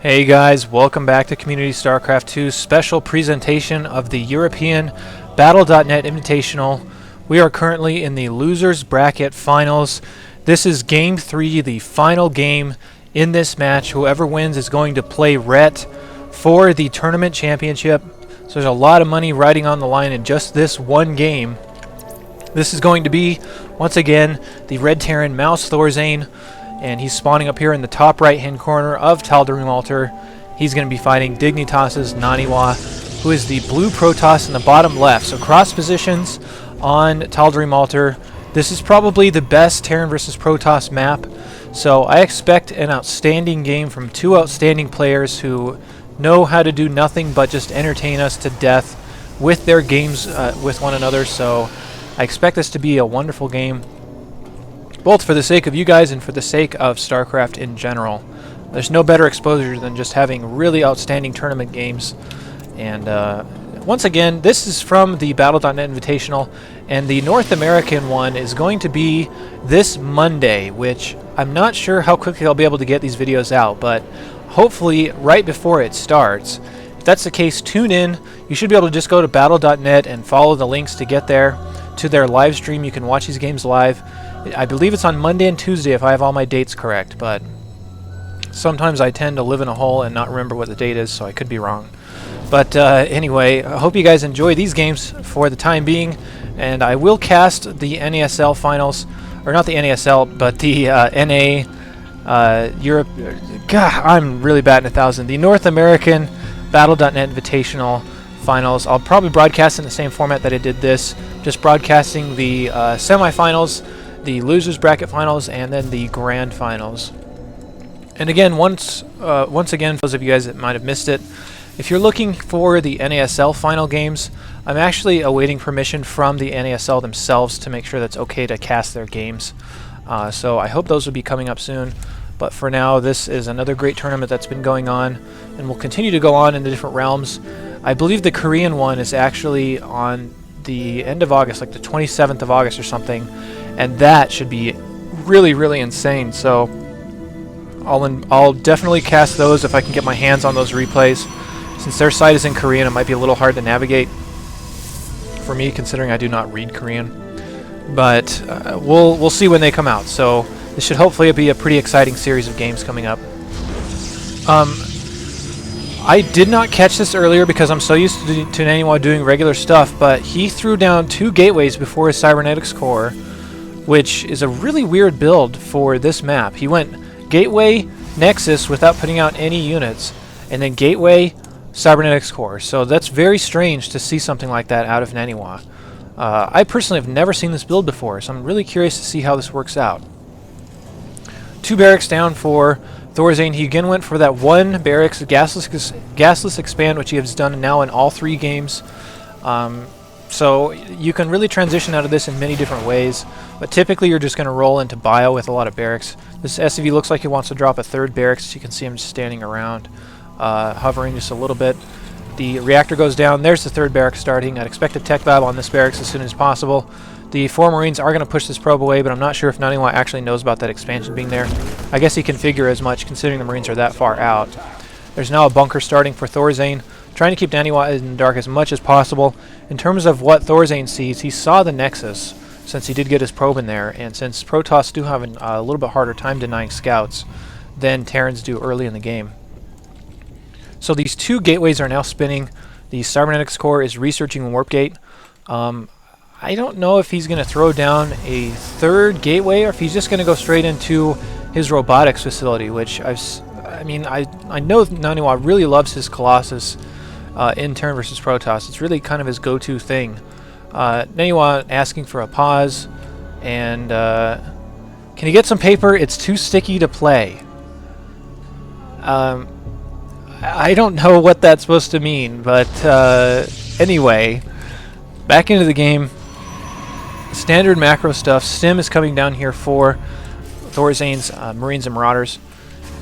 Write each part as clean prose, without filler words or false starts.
Hey guys, welcome back to Community StarCraft 2's special presentation of the European Battle.net Invitational. We are currently in the Losers Bracket Finals. This is Game 3, the final game in this match. Whoever wins is going to play Ret for the Tournament Championship. So there's a lot of money riding on the line in just this one game. This is going to be, once again, the Red Terran mouz'ThorZain. And he's spawning up here in the top right-hand corner of Tal'Darim Altar. He's going to be fighting Dignitas'Naniwa, who is the blue Protoss in the bottom left. So cross positions on Tal'Darim Altar. This is probably the best Terran versus Protoss map. So I expect an outstanding game from two outstanding players who know how to do nothing but just entertain us to death with their games with one another. So I expect this to be a wonderful game, both for the sake of you guys and for the sake of StarCraft in general. There's no better exposure than just having really outstanding tournament games. And once again, this is from the Battle.net Invitational, and the North American one is going to be this Monday, which I'm not sure how quickly I'll be able to get these videos out, but hopefully right before it starts. If that's the case, tune in. You should be able to just go to Battle.net and follow the links to get there to their live stream. You can watch these games live. I believe it's on Monday and Tuesday if I have all my dates correct, but sometimes I tend to live in a hole and not remember what the date is, so I could be wrong. But anyway, I hope you guys enjoy these games for the time being, and I will cast the NASL finals, or not the NASL, but the NA Europe. God, I'm really batting 1,000. The North American Battle.net Invitational finals. I'll probably broadcast in the same format that I did this, just broadcasting the semifinals, the losers bracket finals, and then the grand finals. And again, once again, for those of you guys that might have missed it, if you're looking for the NASL final games, I'm actually awaiting permission from the NASL themselves to make sure that's okay to cast their games. So I hope those will be coming up soon. But for now, this is another great tournament that's been going on and will continue to go on in the different realms. I believe the Korean one is actually on the end of August, like the 27th of August or something. And that should be really, really insane. So I'll definitely cast those if I can get my hands on those replays. Since their site is in Korean, it might be a little hard to navigate for me, considering I do not read Korean. But we'll see when they come out. So this should hopefully be a pretty exciting series of games coming up. I did not catch this earlier because I'm so used to Naniwa doing regular stuff, but he threw down 2 gateways before his cybernetics core, which is a really weird build for this map. He went Gateway, Nexus without putting out any units, and then Gateway, Cybernetics Core. So that's very strange to see something like that out of Naniwa. I personally have never seen this build before, so I'm really curious to see how this works out. 2 barracks down for ThorZain. He again went for that 1 barracks gasless expand, which he has done now in all 3 games. So you can really transition out of this in many different ways, but typically you're just going to roll into bio with a lot of barracks. This SCV looks like he wants to drop a 3rd barracks, so you can see him just standing around, hovering just a little bit. The reactor goes down. There's the 3rd barracks starting. I'd expect a tech battle on this barracks as soon as possible. The 4 Marines are going to push this probe away, but I'm not sure if Naniwa actually knows about that expansion being there. I guess he can figure as much, considering the Marines are that far out. There's now a bunker starting for ThorZain, trying to keep Naniwa in the dark as much as possible. In terms of what ThorZain sees, he saw the Nexus, since he did get his probe in there, and since Protoss do have a little bit harder time denying scouts than Terrans do early in the game. So these 2 gateways are now spinning. The Cybernetics Core is researching Warp Gate. I don't know if he's going to throw down a 3rd gateway or if he's just going to go straight into his robotics facility, which I know Naniwa really loves his Colossus in Terran versus Protoss. It's really kind of his go-to thing. Naniwa asking for a pause, and can you get some paper? It's too sticky to play. I don't know what that's supposed to mean, but anyway, back into the game. Standard macro stuff. Stim is coming down here for ThorZain's Marines and Marauders.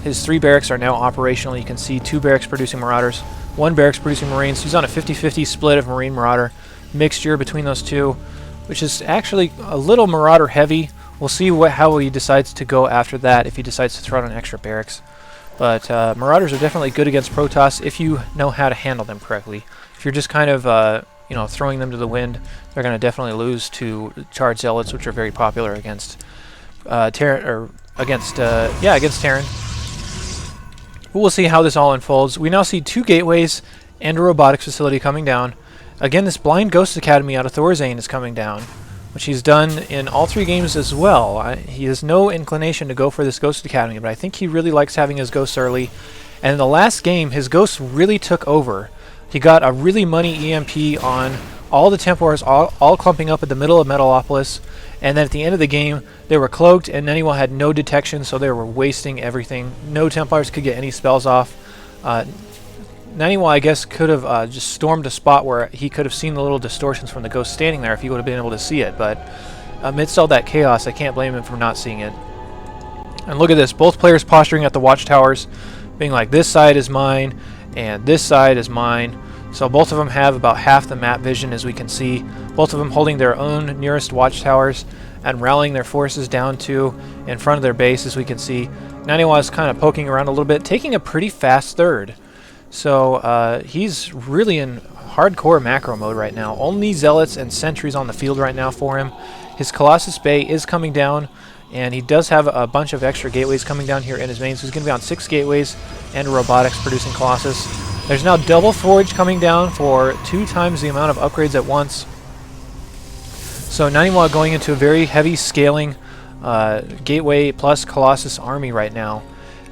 His 3 barracks are now operational. You can see 2 barracks producing Marauders, 1 barracks producing Marines. He's on a 50-50 split of Marine-Marauder mixture between those 2, which is actually a little Marauder heavy. We'll see how he decides to go after that, if he decides to throw out an extra barracks. But Marauders are definitely good against Protoss if you know how to handle them correctly. If you're just kind of you know, throwing them to the wind, they're going to definitely lose to Charged Zealots, which are very popular against Terran, or against Terran. But we'll see how this all unfolds. We now see 2 gateways and a robotics facility coming down. Again, this Blind Ghost Academy out of ThorZain is coming down, which he's done in all 3 games as well. He has no inclination to go for this Ghost Academy, but I think he really likes having his ghosts early. And in the last game, his ghosts really took over. He got a really money EMP on all the Templars, all clumping up at the middle of Metalopolis. And then at the end of the game, they were cloaked, and Naniwa had no detection, so they were wasting everything. No Templars could get any spells off. Naniwa, I guess, could have just stormed a spot where he could have seen the little distortions from the ghost standing there if he would have been able to see it. But amidst all that chaos, I can't blame him for not seeing it. And look at this, both players posturing at the watchtowers, being like, this side is mine, and this side is mine. So both of them have about half the map vision, as we can see. Both of them holding their own nearest watchtowers and rallying their forces down to in front of their base, as we can see. Naniwa is kind of poking around a little bit, taking a pretty fast third. So he's really in hardcore macro mode right now. Only Zealots and Sentries on the field right now for him. His Colossus Bay is coming down, and he does have a bunch of extra gateways coming down here in his main. So he's going to be on 6 gateways and a robotics producing Colossus. There's now double Forge coming down for 2 times the amount of upgrades at once. So Naniwa going into a very heavy scaling gateway plus Colossus army right now.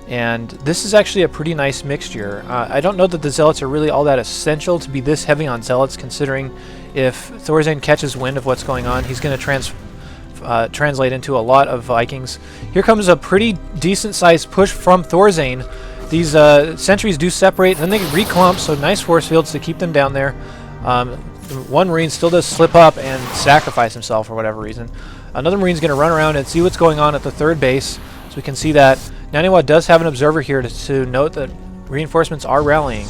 And this is actually a pretty nice mixture. I don't know that the Zealots are really all that essential to be this heavy on Zealots, considering if ThorZain catches wind of what's going on, he's going to translate into a lot of Vikings. Here comes a pretty decent-sized push from ThorZain. These sentries do separate, then they reclump, so nice force fields to keep them down there. One Marine still does slip up and sacrifice himself for whatever reason. Another Marine's going to run around and see what's going on at the 3rd base, so we can see that Naniwa does have an observer here to note that reinforcements are rallying.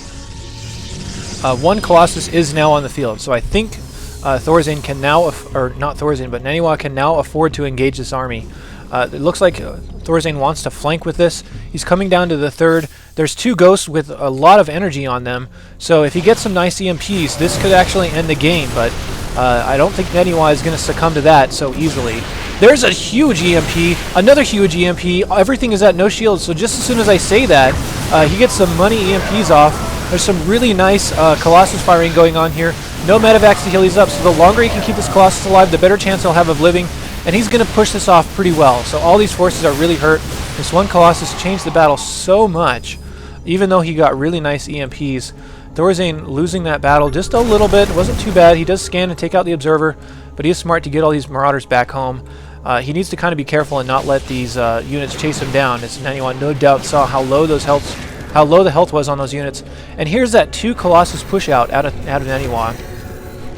1 Colossus is now on the field, so I think ThorZain can now, or not ThorZain, but Naniwa can now afford to engage this army. It looks like ThorZain wants to flank with this. He's coming down to the 3rd. There's 2 ghosts with a lot of energy on them, so if he gets some nice EMPs, this could actually end the game, but I don't think Naniwa is going to succumb to that so easily. There's a huge EMP, another huge EMP. Everything is at no shield, so just as soon as I say that, he gets some money EMPs off. There's some really nice Colossus firing going on here. No medevacs to heal these up, so the longer he can keep this Colossus alive, the better chance he'll have of living. And he's going to push this off pretty well. So all these forces are really hurt. This 1 Colossus changed the battle so much, even though he got really nice EMPs. ThorZain losing that battle just a little bit. It wasn't too bad. He does scan and take out the Observer, but he is smart to get all these Marauders back home. He needs to kind of be careful and not let these units chase him down, as Naniwa no doubt saw how low the health was on those units. And here's that 2 Colossus push out of Naniwa.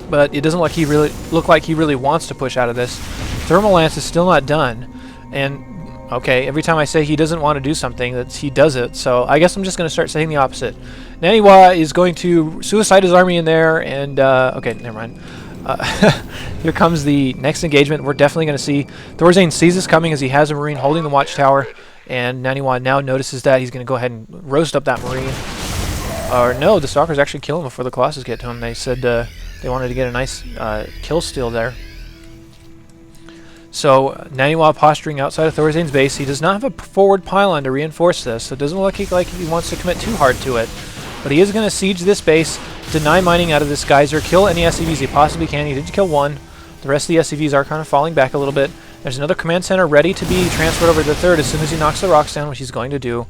But it doesn't look like he really wants to push out of this. Thermal Lance is still not done. And, okay, every time I say he doesn't want to do something, he does it. So I guess I'm just going to start saying the opposite. Naniwa is going to suicide his army in there, and, okay, never mind. Here comes the next engagement. We're definitely going to see ThorZain sees this coming as he has a Marine holding the watchtower, and Naniwa now notices that. He's going to go ahead and roast up that Marine. Or no, the Stalkers actually kill him before the Colossus get to him. They said they wanted to get a nice kill steal there. So Naniwa posturing outside of ThorZain's base. He does not have a forward pylon to reinforce this, so it doesn't look like he wants to commit too hard to it. But he is going to siege this base, deny mining out of this geyser, kill any SCVs he possibly can. He did kill 1. The rest of the SCVs are kind of falling back a little bit. There's another command center ready to be transferred over to the 3rd as soon as he knocks the rocks down, which he's going to do.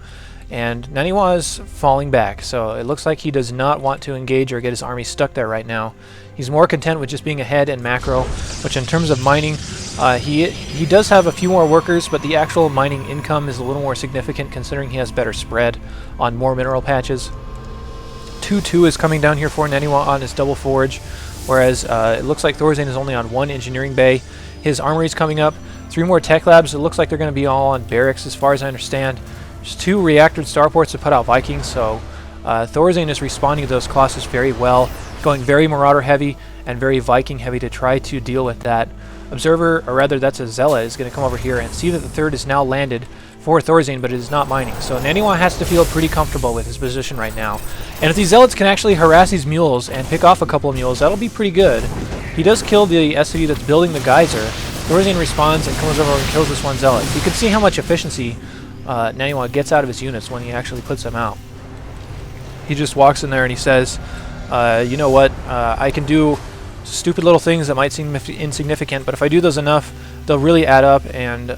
And Naniwa is falling back, so it looks like he does not want to engage or get his army stuck there right now. He's more content with just being ahead and macro, which in terms of mining, he does have a few more workers, but the actual mining income is a little more significant considering he has better spread on more mineral patches. 2-2 is coming down here for Naniwa on his double forge, whereas it looks like ThorZain is only on 1 engineering bay. His armory is coming up. 3 more tech labs. It looks like they're going to be all on barracks as far as I understand. There's 2 reactored starports to put out Vikings, so ThorZain is responding to those Colossus very well, going very Marauder heavy and very Viking heavy to try to deal with that. Observer, or rather that's a Zella, is going to come over here and see that the 3rd is now landed for ThorZain, but it is not mining. So Naniwa has to feel pretty comfortable with his position right now. And if these zealots can actually harass these mules and pick off a couple of mules, that'll be pretty good. He does kill the SCV that's building the geyser. ThorZain responds and comes over and kills this one zealot. You can see how much efficiency Naniwa gets out of his units when he actually puts them out. He just walks in there and he says, you know what, I can do stupid little things that might seem insignificant, but if I do those enough, they'll really add up. And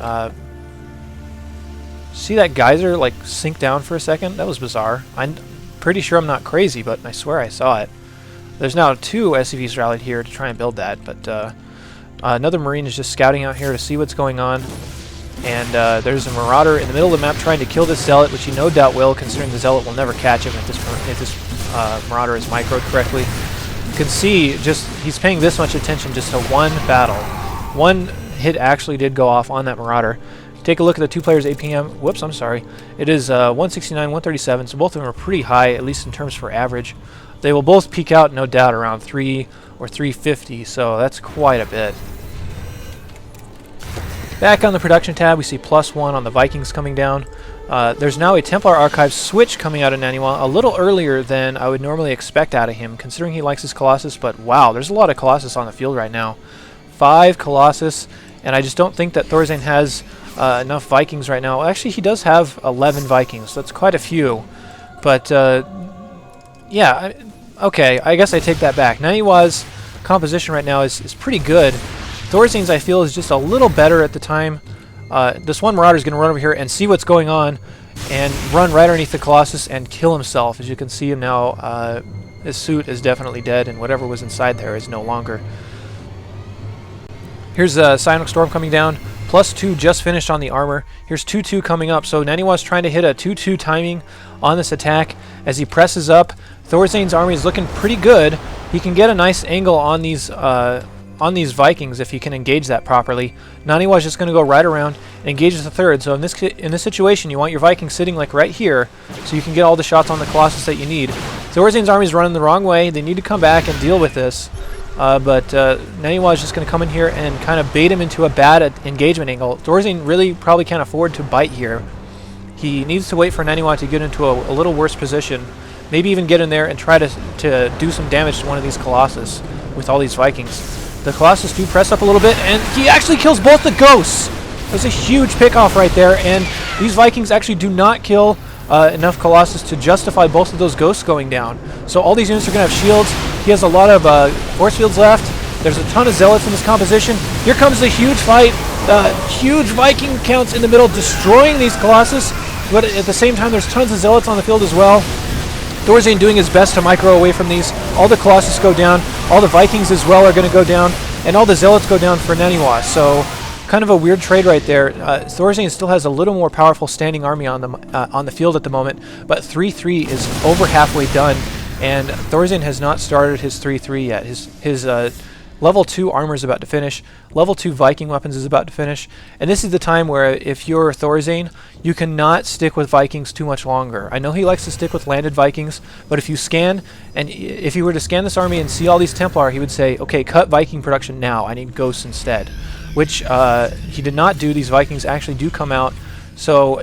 see that geyser like sink down for a second? That was bizarre. I'm pretty sure I'm not crazy, but I swear I saw it. There's now 2 SCVs rallied here to try and build that, but another Marine is just scouting out here to see what's going on. And there's a Marauder in the middle of the map trying to kill this Zealot, which he no doubt will, considering the Zealot will never catch him if this Marauder is microed correctly. You can see just he's paying this much attention just to one battle. One hit actually did go off on that Marauder. Take a look at the 2 players' APM. Whoops, I'm sorry. It is 169, 137, so both of them are pretty high, at least in terms for average. They will both peak out, no doubt, around 3 or 350, so that's quite a bit. Back on the production tab, we see +1 on the Vikings coming down. There's now a Templar Archive switch coming out of Naniwa, a little earlier than I would normally expect out of him, considering he likes his Colossus, but wow, there's a lot of Colossus on the field right now. 5 Colossus, and I just don't think that ThorZain has enough Vikings right now. Actually, he does have 11 Vikings, so that's quite a few. But, yeah, okay, I guess I take that back. Naniwa's composition right now is pretty good. ThorZain's, I feel, is just a little better at the time. This one Marauder is going to run over here and see what's going on and run right underneath the Colossus and kill himself. As you can see him now, his suit is definitely dead, and whatever was inside there is no longer. Here's a Cyanox Storm coming down. +2 just finished on the armor. Here's 2-2 coming up. So Naniwa's trying to hit a 2-2 timing on this attack. As he presses up, ThorZain's army is looking pretty good. He can get a nice angle on these Vikings if he can engage that properly. Naniwa's just going to go right around and engage the third. So in this situation, you want your Vikings sitting like right here, so you can get all the shots on the Colossus that you need. ThorZain's army is running the wrong way. They need to come back and deal with this. But Naniwa is just going to come in here and kind of bait him into a bad engagement angle. ThorZain really probably can't afford to bite here. He needs to wait for Naniwa to get into a little worse position. Maybe even get in there and try to do some damage to one of these Colossus with all these Vikings. The Colossus do press up a little bit, and he actually kills both the Ghosts. There's a huge pickoff right there, and these Vikings actually do not kill enough Colossus to justify both of those Ghosts going down. So all these units are going to have shields. He has a lot of force fields left. There's a ton of Zealots in this composition. Here comes the huge fight. Huge Viking counts in the middle, destroying these Colossus, but at the same time there's tons of Zealots on the field as well. ThorZain doing his best to micro away from these. All the Colossus go down. All the Vikings as well are going to go down. And all the Zealots go down for Naniwa. So kind of a weird trade right there. ThorZain still has a little more powerful standing army on the field at the moment. But 3-3 is over halfway done. And ThorZain has not started his 3-3 yet. His level 2 armor is about to finish. Level 2 Viking weapons is about to finish. And this is the time where if you're ThorZain, you cannot stick with Vikings too much longer. I know he likes to stick with landed Vikings, but if you scan, and if he were to scan this army and see all these Templar, he would say, okay, cut Viking production now. I need Ghosts instead. Which he did not do. These Vikings actually do come out. So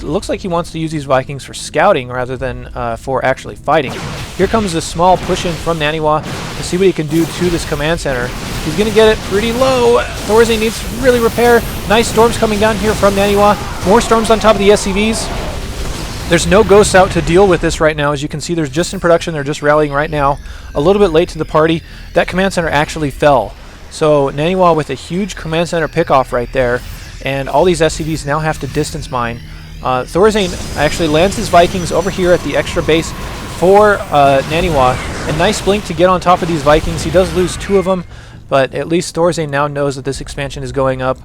looks like he wants to use these Vikings for scouting rather than for actually fighting. Here comes this small push-in from Naniwa to see what he can do to this command center. He's going to get it pretty low. ThorZain needs to really repair. Nice storms coming down here from Naniwa. More storms on top of the SCVs. There's no Ghosts out to deal with this right now. As you can see, there's just in production. They're just rallying right now. A little bit late to the party. That command center actually fell. So Naniwa with a huge command center pickoff right there. And all these SCVs now have to distance mine. ThorZain actually lands his Vikings over here at the extra base for Naniwa. A nice blink to get on top of these Vikings. He does lose 2 of them, but at least ThorZain now knows that this expansion is going up.